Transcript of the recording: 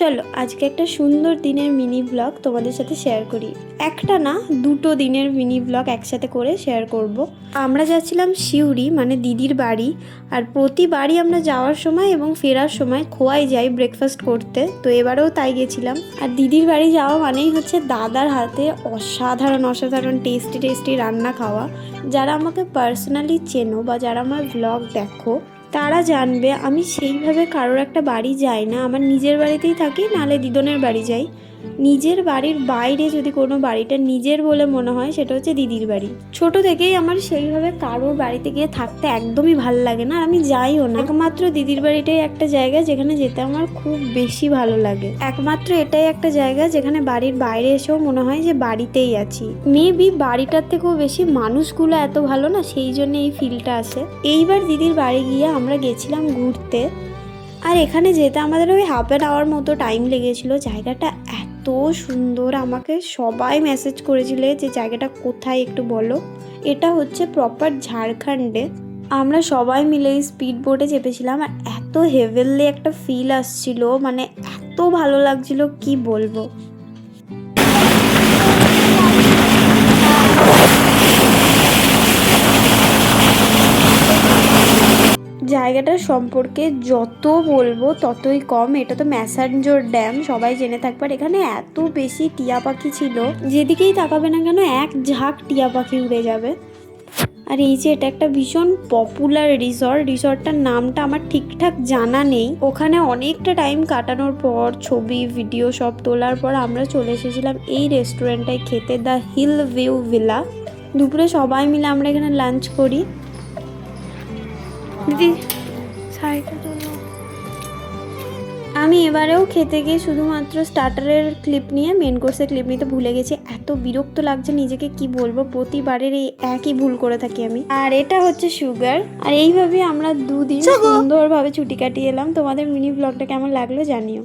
চলো আজকে একটা সুন্দর দিনের মিনি ব্লগ তোমাদের সাথে শেয়ার করি। একটা না দুটো দিনের মিনি ব্লগ একসাথে করে শেয়ার করব। আমরা যাচ্ছিলাম সিউড়ি মানে দিদির বাড়ি, আর প্রতিবারই আমরা যাওয়ার সময় এবং ফেরার সময় খোয়াই যাই ব্রেকফাস্ট করতে, তো এবারেও তাই গেছিলাম। আর দিদির বাড়ি যাওয়া মানেই হচ্ছে দাদার হাতে অসাধারণ অসাধারণ টেস্টি টেস্টি রান্না খাওয়া। যারা আমাকে পার্সোনালি চেনো বা যারা আমার ব্লগ দেখো তারা জানবে আমি সেইভাবে কারোর একটা বাড়ি যাই না, আমার নিজের বাড়িতেই থাকি, নাহলে দিদনের বাড়ি যাই। নিজের বাড়ির বাইরে যদি কোনো বাড়িটা নিজের বলে মনে হয় সেটা হচ্ছে দিদির বাড়ি। ছোট থেকেই আমার সেইভাবে কারোর বাড়িতে গিয়ে থাকতে একদমই ভাল লাগে না, আর আমি যাইও না। একমাত্র দিদির বাড়িটাই একটা জায়গা যেখানে যেতে আমার খুব বেশি ভালো লাগে। একমাত্র এটাই একটা জায়গা যেখানে বাড়ির বাইরে এসেও মনে হয় যে বাড়িতেই আছি। মেবি বাড়িটার থেকেও বেশি মানুষগুলো এত ভালো না, সেই জন্য এই ফিলটা আসে। এইবার দিদির বাড়ি গিয়ে আমরা গেছিলাম ঘুরতে, আর এখানে যেতে আমাদের ওই হাফ অ্যান আওয়ার মতো টাইম লেগেছিল। জায়গাটা এত সুন্দর, আমাকে সবাই মেসেজ করেছিল যে জায়গাটা কোথায় একটু বলো। এটা হচ্ছে প্রপার ঝাড়খণ্ডে। আমরা সবাই মিলে স্পিড বোটে চেপেছিলাম, আর এত হেভেনলি একটা ফিল আসছিল, মানে এত ভালো লাগছিল কি বলবো। জায়গাটার সম্পর্কে যত বলবো ততই কম। এটা তো ম্যাসাঞ্জোর ড্যাম, সবাই জেনে থাকবার। এখানে এত বেশি টিয়া পাখি ছিল, যেদিকেই তাকাবে না কেন এক ঝাঁক টিয়া পাখি উড়ে যাবে। আর এই যে এটা একটা ভীষণ পপুলার রিসর্টটার নামটা আমার ঠিকঠাক জানা নেই। ওখানে অনেকটা টাইম কাটানোর পর ছবি ভিডিও সব তোলার পর আমরা চলে এসেছিলাম এই রেস্টুরেন্টটায় খেতে, দ্য হিল ভিউ ভিলা। দুপুরে সবাই মিলে আমরা এখানে লাঞ্চ করি। দিদি আমি এবারেও খেতে গিয়ে শুধুমাত্র স্টার্টারের ক্লিপ নিয়ে মেন কোর্সের ক্লিপ নিতে ভুলে গেছি। এত বিরক্ত লাগছে নিজেকে, কি বলবো, প্রতিবারের এই একই ভুল করে থাকি আমি। আর এটা হচ্ছে সুগার। আর এইভাবে আমরা দুদিন সুন্দরভাবে ছুটি কাটিয়ে এলাম। তোমাদের মিনি ব্লগটা কেমন লাগলো জানিও।